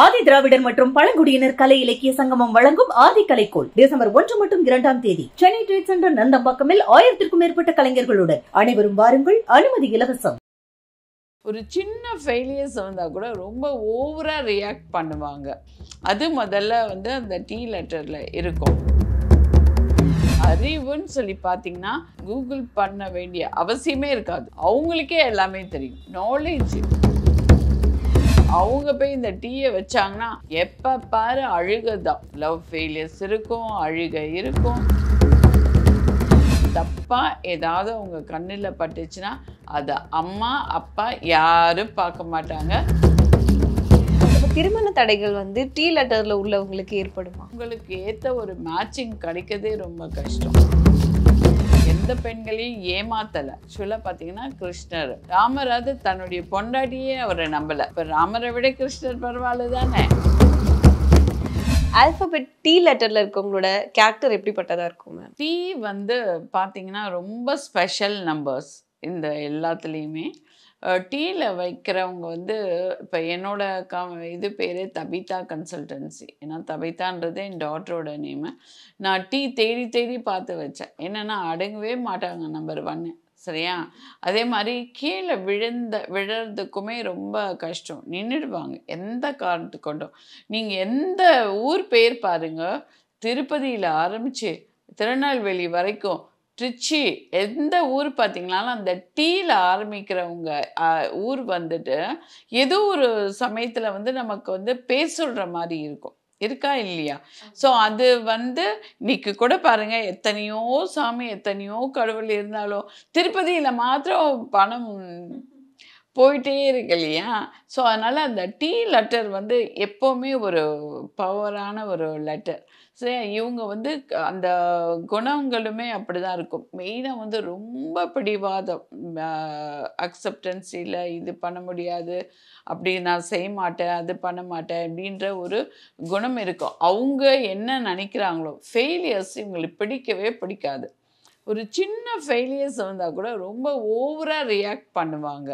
ஆதி திராவிடர் மற்றும் பழங்குடியினர் கலை இலக்கிய சங்கமம் வழங்கும் ஆதி கலைக்கோள் டிசம்பர் 1 மற்றும் 2ஆம் தேதி சென்னை ட்ரேட் சென்டர் நந்தம்பாக்கமில் 1000க்கும் மேற்பட்ட கலைஞர்களுடன் அனைவரும் வாருங்கள். அனுமதி இலவசம். ஒரு சின்ன ஃபெயிலியர்ஸ் வந்தால் கூட ரொம்ப ஓவராக ரியாக்ட் பண்ணுவாங்க. அது முதல்ல அந்த டீ லெட்டரில் இருக்கும். அறிவுன்னு சொல்லி பார்த்தீங்கன்னா கூகுள் பண்ண வேண்டிய அவசியமே இருக்காது. அவங்களுக்கே எல்லாமே தெரியும். நாலேஜ். அவங்க போய் இந்த டீயை வச்சாங்கன்னா எப்போ பாரு அழுகை தான். லவ் ஃபெயிலியர்ஸ் இருக்கும், அழுகை இருக்கும். தப்பாக ஏதாவது அவங்க கண்ணில் பட்டுச்சுன்னா அதை அம்மா அப்பா யாரும் பார்க்க மாட்டாங்க. திருமண தடைகள் டீ லெட்டரில் உள்ளவங்களுக்கு ஏற்படுமா? உங்களுக்கு ஏற்ற ஒரு மேட்சிங் கிடைக்கிறதே ரொம்ப கஷ்டம். எந்த பெண்களையும் ஏமாத்தலை. ஆக்சுவலாக பார்த்தீங்கன்னா கிருஷ்ணர் ராமராது தன்னுடைய பொண்டாட்டியே அவரை நம்பலை. இப்போ ராமரை விட கிருஷ்ணர் பரவாயில்ல தானே. ஆல்பபெட் டீ லெட்டரில் இருக்கவங்களோட கேரக்டர் எப்படிப்பட்டதாக இருக்கும் மேம்? டீ பார்த்தீங்கன்னா ரொம்ப ஸ்பெஷல் நம்பர்ஸ். இந்த எல்லாத்துலேயுமே டீயில் வைக்கிறவங்க இப்போ என்னோட இது பேர் தபிதா கன்சல்டன்சி. ஏன்னா தபிதான்றது என் டாட்டரோட நேமு. நான் டீ தேடி தேடி பார்த்து வச்சேன். என்னென்னா அடங்கவே மாட்டாங்க நம்பர் 1. சரியா? அதே மாதிரி கீழே விழுறதுக்குமே ரொம்ப கஷ்டம். நின்றுடுவாங்க எந்த காரணத்து கொண்டும். நீங்கள் எந்த ஊர் பேர் பாருங்கள், திருப்பதியில் ஆரம்பித்து திருநெல்வேலி வரைக்கும், திருச்சி, எந்த ஊர் பார்த்தீங்கனாலும் அந்த டீயில் ஆரம்பிக்கிறவங்க ஊர் ஏதோ ஒரு சமயத்தில் நமக்கு பேர் சொல்கிற மாதிரி இருக்கும். இருக்கா இல்லையா? ஸோ அது இன்னைக்கு கூட பாருங்கள், எத்தனையோ சாமி எத்தனையோ கடவுள் இருந்தாலும் திருப்பதியில் மாத்திரம் பணம் போயிட்டே இருக்கு இல்லையா? ஸோ அதனால் அந்த டீ லெட்டர் எப்போவுமே ஒரு பவரான ஒரு லெட்டர். சரி, இவங்க அந்த குணங்களுமே அப்படி தான் இருக்கும். மெயினாக ரொம்ப பிடிவாதம். அக்செப்டன்ஸில் இது பண்ண முடியாது, அப்படி நான் செய்ய மாட்டேன், அது பண்ண மாட்டேன் அப்படின்ற ஒரு குணம் இருக்கும். அவங்க என்ன நினைக்கிறாங்களோ, ஃபெயிலியர்ஸ் இவங்களுக்கு பிடிக்கவே பிடிக்காது. ஒரு சின்ன ஃபெயிலியர்ஸ் வந்தால் கூட ரொம்ப ஓவராக ரியாக்ட் பண்ணுவாங்க.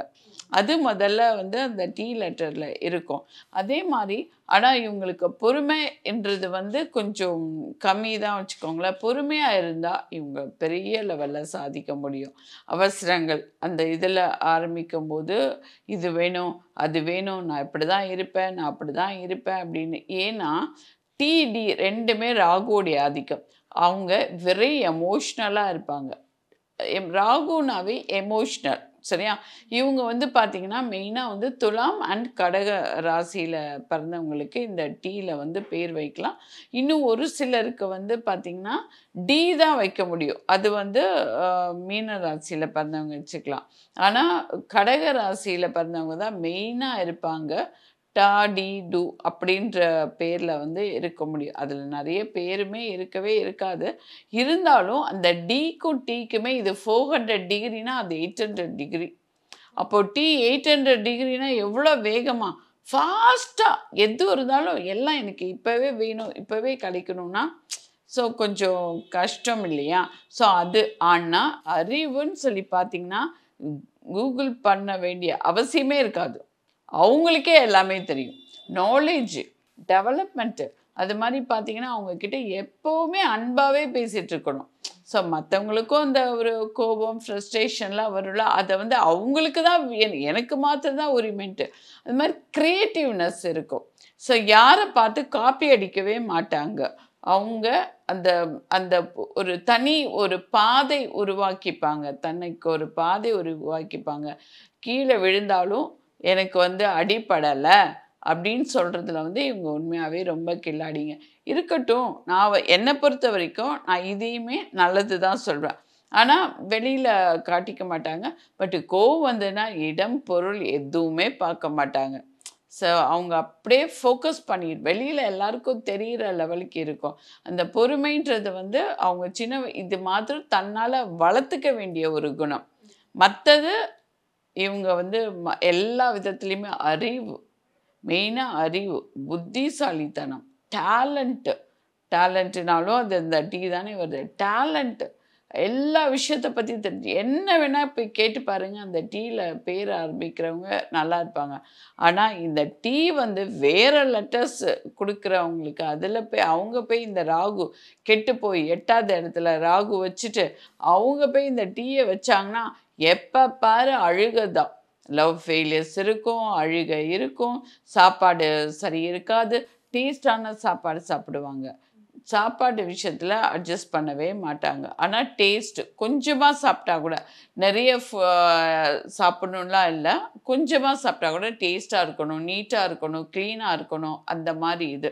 அது முதல்ல அந்த டீ லெட்டரில் இருக்கும். அதே மாதிரி ஆனால் இவங்களுக்கு பொறுமைன்றது கொஞ்சம் கம்மி தான் வச்சுக்கோங்களேன். பொறுமையாக இருந்தால் இவங்க பெரிய லெவலில் சாதிக்க முடியும். அவசரங்கள் அந்த இதில் ஆரம்பிக்கும் போது இது வேணும், அது வேணும், நான் இப்படி தான் இருப்பேன், நான் அப்படி தான் இருப்பேன் அப்படின்னு. ஏன்னா டிடி ரெண்டுமே ராகுவோடைய ஆதிக்கம். அவங்க வெரி எமோஷ்னலாக இருப்பாங்க. ராகுனாவே எமோஷ்னல். சரியா? இவங்க பார்த்தீங்கன்னா மெயினாக துலாம் அண்ட் கடக ராசியில் பிறந்தவங்களுக்கு இந்த டீயில் பேர் வைக்கலாம். இன்னும் ஒரு சிலருக்கு பார்த்தீங்கன்னா டி தான் வைக்க முடியும். அது மீன ராசியில் பிறந்தவங்க வச்சுக்கலாம். ஆனால் கடக ராசியில் பிறந்தவங்க தான் மெயினாக இருப்பாங்க. டா டி டு அப்படின்ற பேரில் இருக்க முடியும். அதில் நிறைய பேருமே இருக்கவே இருக்காது. இருந்தாலும் அந்த டிக்கும் டீக்குமே இது 400 டிகிரினா அது 800 டிகிரி. அப்போது டீ 800 டிகிரினா எவ்வளோ வேகமாக ஃபாஸ்ட்டாக எது இருந்தாலும் எல்லாம் எனக்கு இப்போவே வேணும், இப்போவே கிடைக்கணும்னா ஸோ கொஞ்சம் கஷ்டம் இல்லையா? ஸோ அது ஆனால் அறிவுன்னு சொல்லி பார்த்தீங்கன்னா கூகுள் பண்ண வேண்டிய அவசியமே இருக்காது. அவங்களுக்கே எல்லாமே தெரியும். நாலேஜ், டெவலப்மெண்ட்டு, அது மாதிரி பார்த்தீங்கன்னா அவங்கக்கிட்ட எப்போவுமே அன்பாகவே பேசிகிட்டு இருக்கணும். ஸோ மற்றவங்களுக்கும் அந்த ஒரு கோபம், ஃப்ரஸ்ட்ரேஷன்லாம் வரும்ல, அதை அவங்களுக்கு தான் எனக்கு மாத்திரம் தான் உரிமைன்ட்டு. அது மாதிரி க்ரியேட்டிவ்னஸ் இருக்கும். ஸோ யாரை பார்த்து காப்பி அடிக்கவே மாட்டாங்க. அவங்க அந்த அந்த ஒரு தனி ஒரு பாதை உருவாக்கிப்பாங்க. தன்னைக்கு ஒரு பாதை உருவாக்கிப்பாங்க. கீழே விழுந்தாலும் எனக்கு அடிப்படலை அப்படின்னு சொல்கிறதுல இவங்க உண்மையாகவே ரொம்ப கில்லாடிங்க. இருக்கட்டும், நான் என்னை பொறுத்த வரைக்கும் நான் இதையுமே நல்லது தான் சொல்கிறேன். ஆனால் வெளியில் காட்டிக்க மாட்டாங்க. பட்டு கோவம் வந்ததுன்னா இடம் பொருள் எதுவுமே பார்க்க மாட்டாங்க. ஸோ அவங்க அப்படியே ஃபோக்கஸ் பண்ணி வெளியில் எல்லாருக்கும் தெரிகிற லெவலுக்கு இருக்கும். அந்த பொறுமைன்றது அவங்க இது மாத்திரம் தன்னால் வளர்த்துக்க வேண்டிய ஒரு குணம். மற்றது இவங்க எல்லா விதத்துலேயுமே அறிவு, மெயினாக அறிவு, புத்திசாலித்தனம், டேலண்ட்டுனாலும் அது இந்த டீ தானே வருது. டேலண்ட்டு எல்லா விஷயத்தை பற்றி தெரிஞ்சு என்ன வேணால் போய் கேட்டு பாருங்கள், அந்த டீயில் பேர் ஆரம்பிக்கிறவங்க நல்லா இருப்பாங்க. ஆனால் இந்த டீ வந்து வேறு லெட்டர்ஸ் கொடுக்குறவங்களுக்கு அதில் போய் அவங்க போய் இந்த ராகு கெட்டு போய் 8வது இடத்துல ராகு வச்சுட்டு அவங்க போய் இந்த டீயை வச்சாங்கன்னா எப்போ பாரு அழுகை தான். லவ் ஃபெயிலியர்ஸ் இருக்கும், அழுகை இருக்கும், சாப்பாடு சரி இருக்காது, டேஸ்டான சாப்பாடு சாப்பிடுவாங்க, சாப்பாடு விஷயத்தில் அட்ஜஸ்ட் பண்ணவே மாட்டாங்க. ஆனால் டேஸ்ட்டு கொஞ்சமாக சாப்பிட்டா கூட, நிறைய சாப்பிடணும்லாம் இல்லை, கொஞ்சமாக சாப்பிட்டா கூட டேஸ்ட்டாக இருக்கணும், நீட்டாக இருக்கணும், க்ளீனாக இருக்கணும். அந்த மாதிரி இது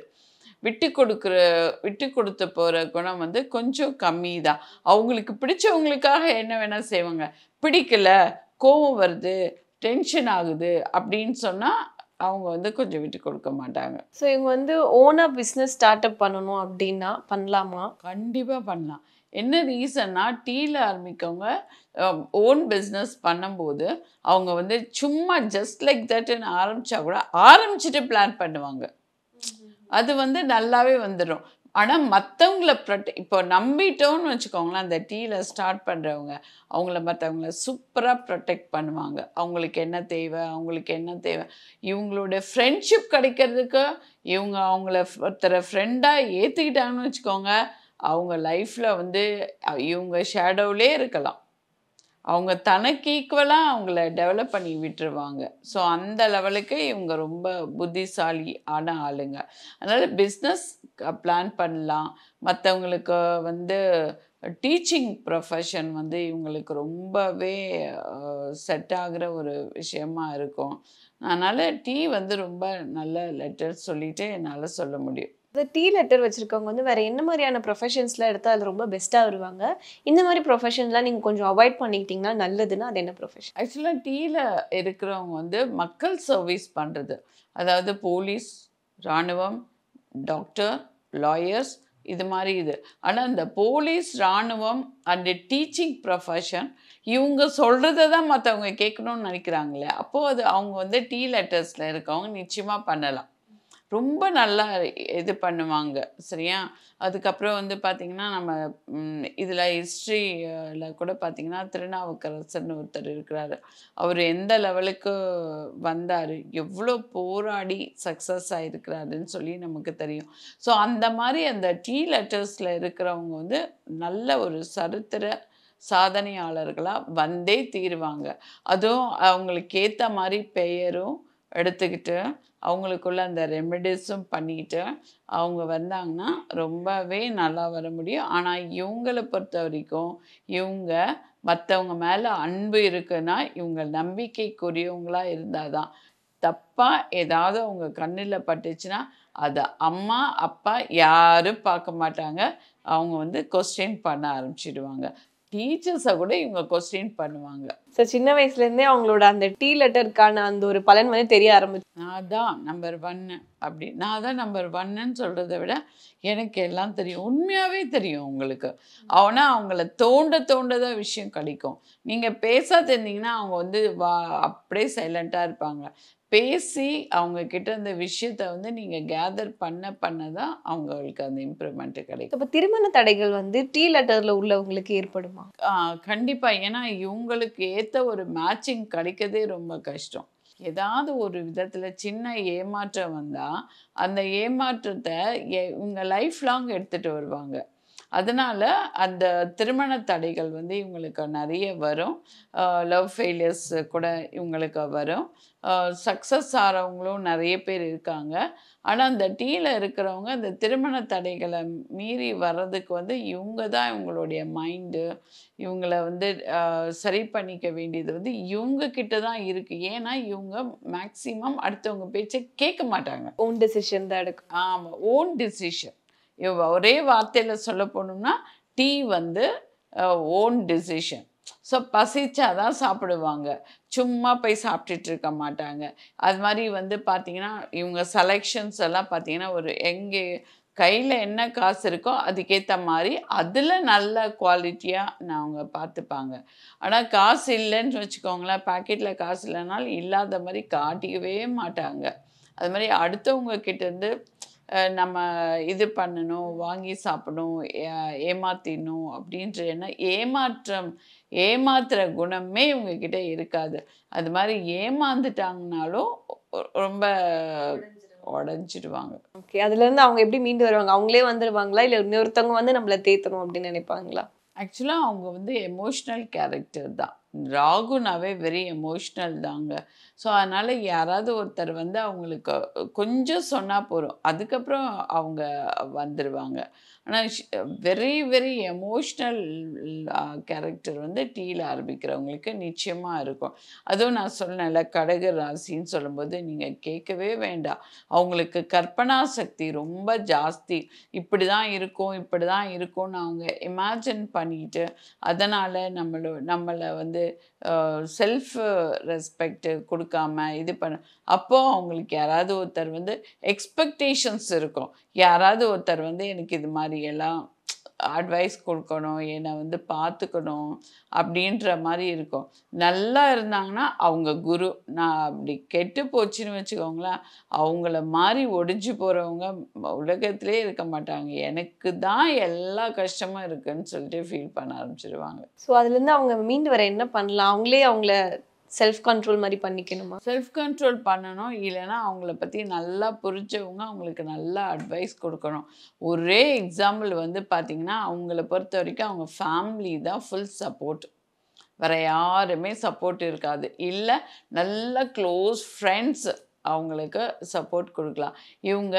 விட்டு கொடுத்து போகிற குணம் வந்து கொஞ்சம் கம்மி தான். அவங்களுக்கு பிடிச்சவங்களுக்காக என்ன வேணால் செய்வாங்க. பிடிக்கல, கோபம் வருது, டென்ஷன் ஆகுது அப்படின்னு சொன்னால் அவங்க வந்து கொஞ்சம் விட்டு கொடுக்க மாட்டாங்க. ஸோ இவங்க வந்து ஓனாக பிஸ்னஸ் ஸ்டார்ட் அப் பண்ணணும் அப்படின்னா பண்ணலாமா? கண்டிப்பாக பண்ணலாம். என்ன ரீசன்னா, டீயில் ஆரம்பிக்கவங்க ஓன் பிஸ்னஸ் பண்ணும்போது அவங்க வந்து சும்மா ஜஸ்ட் லைக் தட்னு ஆரம்பித்தா கூட ஆரம்பிச்சுட்டு பிளான் பண்ணுவாங்க. அது வந்து நல்லாவே வந்துடும். ஆனால் மற்றவங்கள இப்போ நம்பிட்டோன்னு வச்சுக்கோங்களேன், அந்த டீயில் ஸ்டார்ட் பண்ணுறவங்க மற்றவங்கள சூப்பராக ப்ரொடெக்ட் பண்ணுவாங்க. அவங்களுக்கு என்ன தேவை, இவங்களோட ஃப்ரெண்ட்ஷிப் கிடைக்கிறதுக்கு அவங்கள ஒருத்தரை ஃப்ரெண்டாக ஏற்றுக்கிட்டாங்கன்னு வச்சுக்கோங்க, அவங்க லைஃப்பில் வந்து இவங்க ஷேடோவிலே இருக்கலாம். அவங்க தனக்கு ஈக்குவலாக அவங்கள டெவலப் பண்ணி விட்டுருவாங்க. ஸோ அந்த லெவலுக்கு இவங்க ரொம்ப புத்திசாலி ஆன ஆளுங்க. அதனால் பிஸ்னஸ் பிளான் பண்ணலாம். மற்றவங்களுக்கு வந்து டீச்சிங் ப்ரொஃபஷன் வந்து இவங்களுக்கு ரொம்பவே செட் ஆகிற ஒரு விஷயமா இருக்கும். அதனால் டீ வந்து ரொம்ப நல்ல லெட்டர் சொல்லிட்டு என்னால் சொல்ல முடியும். இந்த டீ லெட்டர் வச்சுருக்கவங்க வந்து வேறு என்ன மாதிரியான ப்ரொஃபஷன்ஸ்லாம் எடுத்தால் அது ரொம்ப பெஸ்ட்டாக வருவாங்க? இந்த மாதிரி ப்ரொஃபஷன்லாம் நீங்கள் கொஞ்சம் அவாய்ட் பண்ணிக்கிட்டிங்கன்னா நல்லதுன்னா அது என்ன ப்ரொஃபஷன்? ஆக்சுவலாக டீயில் இருக்கிறவங்க வந்து மக்கள் சர்வீஸ் பண்ணுறது, அதாவது போலீஸ், இராணுவம், டாக்டர், லாயர்ஸ், இது மாதிரி இது. ஆனால் இந்த போலீஸ், இராணுவம் அண்டு டீச்சிங் ப்ரொஃபஷன் இவங்க சொல்கிறத தான் மற்றவங்க கேட்கணும்னு நினைக்கிறாங்களே, அப்போது அது அவங்க வந்து டீ லெட்டர்ஸில் இருக்கவங்க நிச்சயமாக பண்ணலாம். ரொம்ப நல்லா இது பண்ணுவாங்க. சரியா? அதுக்கப்புறம் வந்து பார்த்திங்கன்னா, நம்ம இதில் ஹிஸ்ட்ரியில் கூட பார்த்திங்கன்னா, திருநாவுக்கரசர்னு ஒருத்தர் இருக்கிறாரு. அவர் எந்த லெவலுக்கு வந்தார், எவ்வளோ போராடி சக்ஸஸ் ஆகிருக்கிறாருன்னு சொல்லி நமக்கு தெரியும். ஸோ அந்த மாதிரி அந்த டீ லெட்டர்ஸில் இருக்கிறவங்க வந்து நல்ல ஒரு சரித்திர சாதனையாளர்களாக வந்தே தீருவாங்க. அதுவும் அவங்களுக்கு ஏற்ற மாதிரி பெயரும் எடுத்துக்கிட்டு அவங்களுக்குள்ள அந்த ரெமெடிஸும் பண்ணிட்டு அவங்க வந்தாங்கன்னா ரொம்பவே நல்லா வர முடியும். ஆனால் இவங்களை பொறுத்த வரைக்கும் இவங்க மற்றவங்க மேலே அன்பு இருக்குன்னா இவங்க நம்பிக்கைக்குரியவங்களாக இருந்தால் தான். தப்பாக ஏதாவது அவங்க கண்ணில் பட்டுச்சுன்னா அதை அம்மா அப்பா யாரும் பார்க்க மாட்டாங்க. அவங்க வந்து கொஸ்டின் பண்ண ஆரம்பிச்சிடுவாங்க. டீச்சர்ஸை கூட இவங்க கொஸ்டின் பண்ணுவாங்க. ஸோ சின்ன வயசுலேருந்தே அவங்களோட அந்த டீ லெட்டருக்கான அந்த ஒரு பலன் வந்து தெரிய ஆரம்பிச்சு. நான் தான் நம்பர் 1 அப்படி, நான் தான் நம்பர் 1ன்னு சொல்கிறத விட எனக்கு எல்லாம் தெரியும், உண்மையாகவே தெரியும் உங்களுக்கு. ஆனால் அவங்கள தோண்டதான் விஷயம் கிடைக்கும். நீங்கள் பேசாத இருந்தீங்கன்னா அவங்க வந்து அப்படியே சைலண்ட்டாக இருப்பாங்க. பேசி அவங்கக்கிட்ட அந்த விஷயத்தை வந்து நீங்கள் கேதர் பண்ண தான் அவங்களுக்கு அந்த இம்ப்ரூவ்மெண்ட்டு கிடைக்கும். இப்போ திருமண தடைகள் வந்து டீ லெட்டரில் உள்ளவங்களுக்கு ஏற்படுமா? கண்டிப்பாக. ஏன்னா இவங்களுக்கு ஏற்ற ஒரு மேட்சிங் கிடைக்கிறதே ரொம்ப கஷ்டம். ஏதாவது ஒரு விதத்தில் சின்ன ஏமாற்றம் வந்தால் அந்த ஏமாற்றத்தை இவங்க லைஃப் லாங் எடுத்துகிட்டு வருவாங்க. அதனால் அந்த திருமண தடைகள் வந்து இவங்களுக்கு நிறைய வரும். லவ் ஃபெயிலியர்ஸ் கூட இவங்களுக்கு வரும். சக்ஸஸ் ஆகிறவங்களும் நிறைய பேர் இருக்காங்க. ஆனால் அந்த டீயில் இருக்கிறவங்க அந்த திருமண தடைகளை மீறி வர்றதுக்கு வந்து இவங்க தான் இவங்களுடைய மைண்டு இவங்கள வந்து சரி பண்ணிக்க வேண்டியது வந்து இவங்கக்கிட்ட தான் இருக்குது. ஏன்னா இவங்க மேக்சிமம் அடுத்தவங்க பேச்சை கேட்க மாட்டாங்க. ஓன் டெசிஷன் தான் எடுக்கும். ஆமாம், ஓன் டெசிஷன். ஒரே வார்த்தையில் சொல்ல போனோம்னா டீ வந்து ஓன் டெசிஷன். ஸோ பசிச்சாதான் சாப்பிடுவாங்க, சும்மா போய் சாப்பிட்டுட்டு இருக்க மாட்டாங்க. அது மாதிரி வந்து பார்த்திங்கன்னா இவங்க செலெக்ஷன்ஸ் எல்லாம் பார்த்திங்கன்னா ஒரு எங்கே கையில் என்ன காசு இருக்கோ அதுக்கேற்ற மாதிரி அதில் நல்ல குவாலிட்டியாக அவங்க பார்த்துப்பாங்க. ஆனால் காசு இல்லைன்னு வச்சுக்கோங்களேன், பாக்கெட்டில் காசு இல்லைனாலும் இல்லாத மாதிரி காட்டிக்கவே மாட்டாங்க. அது மாதிரி அடுத்தவங்க கிட்டேருந்து நம்ம இது பண்ணணும், வாங்கி சாப்பிடணும், ஏமாத்திடணும் அப்படின்ற எண்ணம் ஏமாத்துற குணமே இவங்கக்கிட்ட இருக்காது. அது மாதிரி ஏமாந்துட்டாங்கனாலும் ரொம்ப உடஞ்சிடுவாங்க. ஓகே. அதுலேருந்து அவங்க எப்படி மீண்டு வருவாங்க? அவங்களே வந்துருவாங்களா? இல்லை இன்னொருத்தவங்க வந்து நம்மளை தேத்தணும் அப்படின்னு நினைப்பாங்களா? ஆக்சுவலாக அவங்க வந்து எமோஷ்னல் கேரக்டர் தான். ராகுனாவே வெரி எமோஷ்னல் தாங்க. ஸோ அதனால் யாராவது ஒருத்தர் வந்து அவங்களுக்கு கொஞ்சம் சொன்னால் போதும், அதுக்கப்புறம் அவங்க வந்துடுவாங்க. ஆனால் வெரி வெரி எமோஷ்னல் கேரக்டர் வந்து டீயில் ஆரம்பிக்கிறவங்களுக்கு நிச்சயமாக இருக்கும். அதுவும் நான் சொன்னேன்ல, கடக ராசின்னு சொல்லும்போது நீங்கள் கேட்கவே வேண்டாம். அவங்களுக்கு கற்பனா சக்தி ரொம்ப ஜாஸ்தி. இப்படி தான் இருக்கும், இப்படி தான் இருக்கும்னு அவங்க இமேஜின் பண்ணிட்டு, அதனால் நம்மளை வந்து செல்ஃப் ரெஸ்பெக்ட் கொடுக்காம இது பண்ண, அப்போது அவங்களுக்கு யாராவது ஒருத்தர் வந்து எக்ஸ்பெக்டேஷன்ஸ் இருக்கும். யாராவது ஒருத்தர் வந்து எனக்கு இது மாதிரி எல்லாம் அட்வைஸ் கொடுக்கணும், என்னை வந்து பார்த்துக்கணும் அப்படின்ற மாதிரி இருக்கும். நல்லா இருந்தாங்கன்னா அவங்க குரு. நான் அப்படி கெட்டு போச்சுன்னு வச்சுக்கோங்களேன், அவங்கள மாதிரி ஒடிஞ்சு போகிறவங்க உலகத்திலே இருக்க மாட்டாங்க. எனக்கு தான் எல்லா கஷ்டமும் இருக்குன்னு சொல்லிட்டு ஃபீல் பண்ண ஆரம்பிச்சிடுவாங்க. ஸோ அதுலேருந்து அவங்க மீண்டு வர என்ன பண்ணலாம்? அவங்களே அவங்கள செல்ஃப் கண்ட்ரோல் மாதிரி பண்ணிக்கணுமா? செல்ஃப் கண்ட்ரோல் பண்ணணும். இல்லைன்னா அவங்கள பற்றி நல்லா புரிஞ்சவங்க அவங்களுக்கு நல்லா அட்வைஸ் கொடுக்கணும். ஒரே எக்ஸாம்பிள் வந்து பார்த்திங்கன்னா, அவங்கள பொறுத்த வரைக்கும் அவங்க ஃபேமிலி தான் ஃபுல் சப்போர்ட். வேறு யாருமே சப்போர்ட் இருக்காது. இல்லை நல்ல க்ளோஸ் ஃப்ரெண்ட்ஸ் அவங்களுக்கு சப்போர்ட் கொடுக்கலாம். இவங்க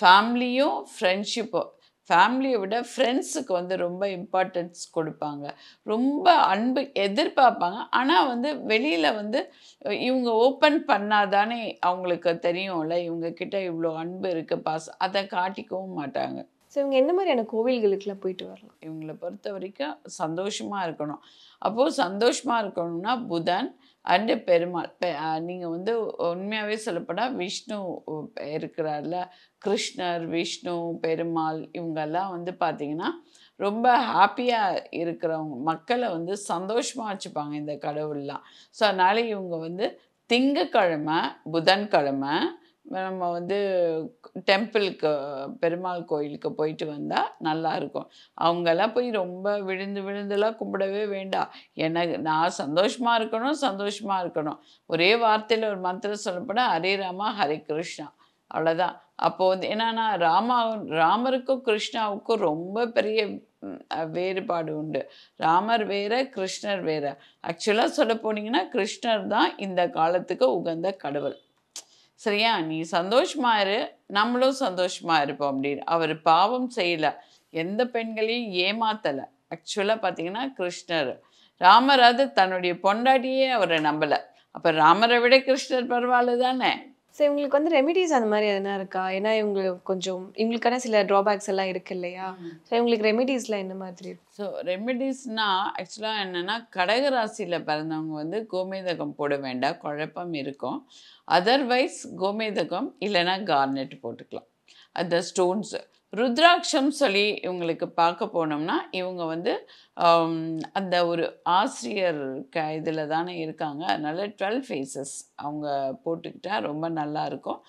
ஃபேமிலியும் ஃப்ரெண்ட்ஷிப்பும், ஃபேமிலியை விட ஃப்ரெண்ட்ஸுக்கு வந்து ரொம்ப இம்பார்ட்டன்ஸ் கொடுப்பாங்க. ரொம்ப அன்பு எதிர்பார்ப்பாங்க. ஆனால் வந்து வெளியில் வந்து இவங்க ஓப்பன் பண்ணாதானே அவங்களுக்கு தெரியும்ல, இவங்கக்கிட்ட இவ்வளோ அன்பு இருக்குது, பாசம், அதை காட்டிக்கவும் மாட்டாங்க. ஸோ இவங்க என்ன மாதிரியான கோவில்களுக்கெல்லாம் போயிட்டு வரலாம்? இவங்களை பொறுத்த வரைக்கும் சந்தோஷமாக இருக்கணும். அப்போது சந்தோஷமாக இருக்கணும்னா புதன் அண்டு பெருமாள். நீங்கள் வந்து உண்மையாகவே சொல்லப்போனால் விஷ்ணு இருக்கிறார்ல, கிருஷ்ணர், விஷ்ணு, பெருமாள், இவங்கெல்லாம் வந்து பார்த்திங்கன்னா ரொம்ப ஹாப்பியாக இருக்கிறவங்க, மக்களை வந்து சந்தோஷமாக வச்சுப்பாங்க இந்த கடவுள்லாம். ஸோ அதனால் இவங்க வந்து திங்கக்கிழமை புதன்கிழமை நம்ம வந்து டெம்பிளுக்கு, பெருமாள் கோயிலுக்கு போயிட்டு வந்தால் நல்லாயிருக்கும். அவங்கெல்லாம் போய் ரொம்ப விழுந்துலாம் கும்பிடவே வேண்டாம். நான் சந்தோஷமாக இருக்கணும். ஒரே வார்த்தையில் ஒரு மந்திரம் சொல்லப்போனால் ஹரே ராமா ஹரே கிருஷ்ணா, அவ்வளோதான். அப்போது வந்து என்னன்னா, ராமருக்கும் கிருஷ்ணாவுக்கும் ரொம்ப பெரிய வேறுபாடு உண்டு. ராமர் வேற, கிருஷ்ணர் வேற. ஆக்சுவலாக சொல்ல போனீங்கன்னா கிருஷ்ணர் தான் இந்த காலத்துக்கு உகந்த கடவுள். சரியா? நீ சந்தோஷமா இரு, நம்மளும் சந்தோஷமா இருப்போம் அப்படின்னு. அவர் பாவம் செய்யலை, எந்த பெண்களையும் ஏமாத்தலை. ஆக்சுவலாக பார்த்தீங்கன்னா கிருஷ்ணர். ராமராவது தன்னுடைய பொண்டாட்டியே அவரை நம்பலை. அப்போ ராமரை விட கிருஷ்ணர் பரவாயில்ல தானே? ஸோ இவங்களுக்கு வந்து ரெமிடிஸ் அந்த மாதிரி எதுனா இருக்கா? ஏன்னா இவங்களுக்கான சில ட்ராபேக்ஸ் எல்லாம் இருக்கு இல்லையா? ஸோ இவங்களுக்கு ரெமிடிஸ்லாம் என்ன மாதிரி இருக்கு? ஸோ ரெமிடிஸ்னால் ஆக்சுவலாக என்னென்னா, கடகராசியில் பிறந்தவங்க வந்து கோமேதகம் போட வேண்டாம், குழப்பம் இருக்கும். அதர்வைஸ் கோமேதகம் இல்லைன்னா கார்னெட் போட்டுக்கலாம். அந்த ஸ்டோன்ஸு ருத்ராட்சம் சொல்லி இவங்களுக்கு பார்க்க போனோம்னா, இவங்க வந்து அந்த ஒரு ஆசிரியர் இதில் தானே இருக்காங்க. அதனால் 12 ஃபேஸஸ் அவங்க போட்டுக்கிட்டால் ரொம்ப நல்லாயிருக்கும்.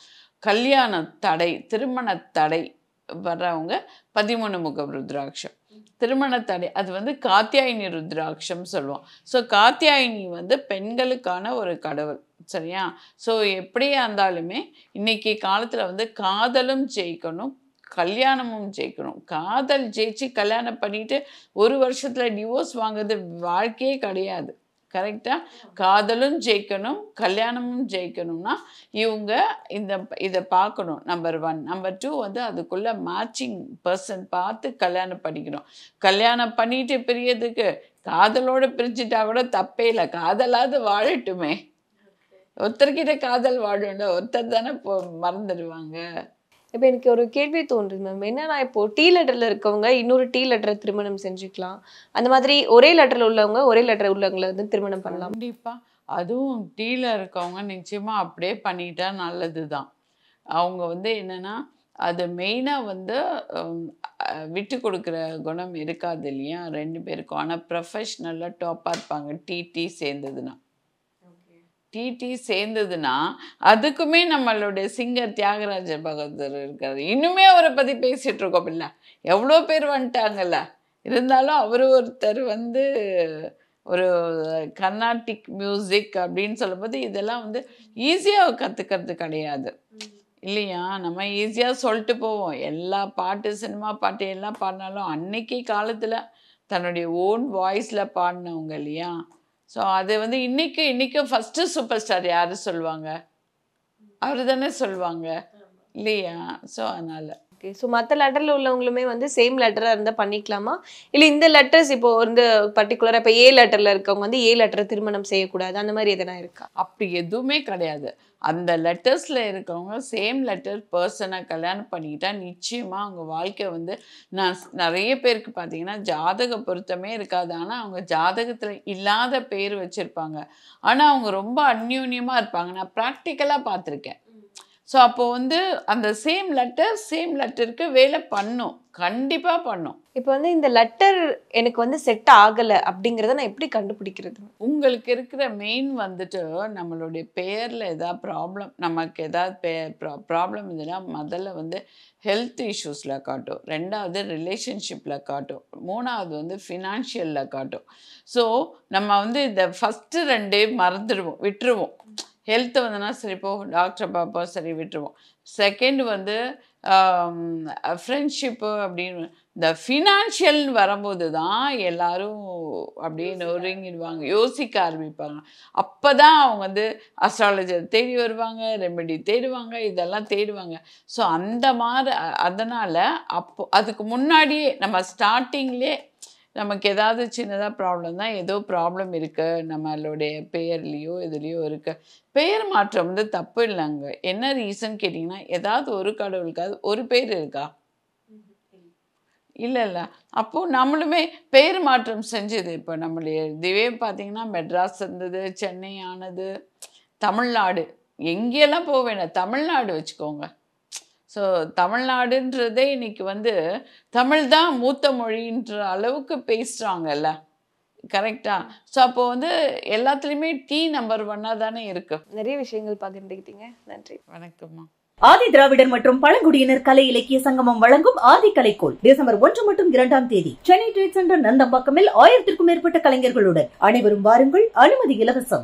கல்யாண தடை, திருமண தடை வர்றவங்க 13 முகம் ருத்ராட்சம். திருமண தடை அது வந்து காத்தியாயினி ருத்ராட்சம் சொல்லுவோம். ஸோ காத்தியாயினி வந்து பெண்களுக்கான ஒரு கடவுள். சரியா? ஸோ எப்படியா இருந்தாலுமே இன்றைக்கி காலத்தில் வந்து காதலும் ஜெயிக்கணும், கல்யாணமும் ஜெயிக்கணும். காதல் ஜெயிச்சு கல்யாணம் பண்ணிட்டு ஒரு வருஷத்தில் டிவோர்ஸ் வாங்குறது வாழ்க்கையே கிடையாது. கரெக்டாக? காதலும் ஜெயிக்கணும், கல்யாணமும் ஜெயிக்கணும்னா இவங்க இதை பார்க்கணும். நம்பர் 1. நம்பர் 2 வந்து அதுக்குள்ளே மேட்சிங் பர்சன் பார்த்து கல்யாணம் பண்ணிக்கணும். கல்யாணம் பண்ணிட்டு பிரியறதுக்கு காதலோடு பிரிஞ்சுட்டா கூட தப்பே இல்லை, காதலாவது வாழட்டுமே. ஒருத்தர்கிட்ட காதல் வாழணும், ஒருத்தர் தானே மறந்துடுவாங்க. இப்போ எனக்கு ஒரு கேள்வி தோன்றுது மேம். என்னன்னா, இப்போ டி லெட்டரில் இருக்கவங்க இன்னொரு டி லெட்டரை திருமணம் செஞ்சுக்கலாம், அந்த மாதிரி ஒரே லெட்டரில் உள்ளவங்க ஒரே லெட்டர் உள்ளவங்களை வந்து திருமணம் பண்ணலாம். கண்டிப்பாக. அதுவும் டீல இருக்கவங்க நிச்சயமாக அப்படியே பண்ணிட்டா நல்லது தான். அவங்க வந்து என்னென்னா, அது மெயினாக வந்து விட்டு கொடுக்குற குணம் இருக்காது இல்லையா 2 பேருக்கும். ஆனால் ப்ரொஃபஷ்னலாக டாப்பாக இருப்பாங்க டீ சேர்ந்ததுன்னா. டிடி சேர்ந்ததுன்னா அதுக்குமே நம்மளுடைய சிங்கர் தியாகராஜ பகதூர் இருக்காரு. இன்னுமே அவரை பற்றி பேசிகிட்டு இருக்கோம் இல்லை, எவ்வளோ பேர் வந்துட்டாங்கல்ல. இருந்தாலும் அவர் ஒருத்தர் வந்து ஒரு கர்நாடிக் மியூசிக் அப்படின்னு சொல்லும்போது இதெல்லாம் வந்து ஈஸியாக கற்றுக்கிறது கிடையாது இல்லையா. நம்ம ஈஸியாக சொல்லிட்டு போவோம். எல்லா பாட்டு, சினிமா பாட்டு எல்லாம் பாடினாலும் அன்னைக்கு காலத்தில் தன்னுடைய ஓன் வாய்ஸில் பாடினவங்க இல்லையா. ஸோ அது வந்து இன்னைக்கும் ஃபஸ்ட்டு சூப்பர் ஸ்டார் யார் சொல்லுவாங்க? அவர் தானே சொல்லுவாங்க இல்லையா. ஸோ அதனால் ஓகே. ஸோ மற்ற லெட்டரில் உள்ளவங்களுமே வந்து சேம் லெட்டராக இருந்தால் பண்ணிக்கலாமா? இல்லை இந்த லெட்டர்ஸ் இப்போ வந்து பர்டிகுலராக இப்போ ஏ லெட்டரில் இருக்கவங்க வந்து ஏ லெட்டரை திருமணம் செய்யக்கூடாது அந்த மாதிரி எதனா இருக்கா? அப்படி எதுவுமே கிடையாது. அந்த லெட்டர்ஸில் இருக்கிறவங்க சேம் லெட்டர் பர்சனை கல்யாணம் பண்ணிக்கிட்டா நிச்சயமாக அவங்க வாழ்க்கை வந்து நிறைய பேருக்கு பார்த்தீங்கன்னா ஜாதக பொருத்தமே இருக்காது. ஆனால் அவங்க ஜாதகத்தில் இல்லாத பேர் வச்சுருப்பாங்க. ஆனால் அவங்க ரொம்ப அந்யூன்யமாக இருப்பாங்க. நான் ப்ராக்டிக்கலாக பார்த்துருக்கேன். ஸோ அப்போ வந்து அந்த சேம் லெட்டருக்கு வேலை பண்ணும், கண்டிப்பாக பண்ணும். இப்போ வந்து இந்த லெட்டர் எனக்கு வந்து செட் ஆகலை அப்படிங்கிறத நான் எப்படி கண்டுபிடிக்கிறது? உங்களுக்கு இருக்கிற மெயின் வந்துட்டு நம்மளுடைய பேரில் ஏதாவது ப்ராப்ளம், நமக்கு ஏதாவது ப்ராப்ளம் இருந்ததுன்னா முதல்ல வந்து ஹெல்த் இஷ்யூஸில் காட்டும், ரெண்டாவது ரிலேஷன்ஷிப்பில் காட்டும், மூணாவது வந்து ஃபினான்ஷியலில் காட்டும். ஸோ நம்ம வந்து இந்த ஃபஸ்ட்டு 2 மறந்துடுவோம், விட்டுருவோம். ஹெல்த்து வந்துன்னா சரி போ டாக்டரை பார்ப்போம், சரி விட்டுருவோம். செகண்ட் வந்து ஃப்ரெண்ட்ஷிப்பு அப்படின்னு. இந்த ஃபினான்ஷியல்னு வரும்போது தான் எல்லாரும் அப்படியே நொறுங்கிடுவாங்க, யோசிக்க ஆரம்பிப்பாங்க. அப்போ தான் அவங்க வந்து அஸ்ட்ராலஜர் தேடி வருவாங்க, ரெமெடி தேடுவாங்க, இதெல்லாம் தேடுவாங்க. ஸோ அந்த மாதிரி அதனால் அதுக்கு முன்னாடியே நம்ம ஸ்டார்டிங்லேயே நமக்கு ஏதாவது சின்னதாக ப்ராப்ளம் தான், ஏதோ ப்ராப்ளம் இருக்குது நம்மளுடைய பெயர்லேயோ இதுலேயோ இருக்குது. பெயர் மாற்றம் வந்து தப்பு இல்லைங்க. என்ன ரீசன் கேட்டிங்கன்னா, ஏதாவது ஒரு கடவுளுக்காவது ஒரு பேர் இருக்கா? இல்லை. அப்போது நம்மளுமே பெயர் மாற்றம் செஞ்சது. இப்போ நம்மளுடைய இதுவே பார்த்திங்கன்னா மெட்ராஸ் இருந்தது, சென்னை ஆனது, தமிழ்நாடு, எங்கேயெல்லாம் போக வேண்டாம், தமிழ்நாடு வச்சுக்கோங்க. ஸோ தமிழ்நாடுன்றதே இன்னைக்கு வந்து தமிழ் தான் மூத்த மொழின்ற அளவுக்கு பேசுகிறாங்கல்ல, கரெக்டாக. ஸோ அப்போ வந்து எல்லாத்துலேயுமே T நம்பர் 1 தானே இருக்கு. நிறைய விஷயங்கள் பகிர்ந்துக்கிட்டீங்க, நன்றி. வணக்கம்மா. ஆதி திராவிடர் மற்றும் பழங்குடியினர் கலை இலக்கிய சங்கமம் வழங்கும் ஆதி கலைக்கோள் டிசம்பர் 1 மற்றும் 2ஆம் தேதி சென்னை ட்ரேட் சென்டர் நந்தம்பாக்கமில் 1000க்கும் மேற்பட்ட கலைஞர்களுடன் அனைவரும் வாருங்கள். அனுமதி இலவசம்.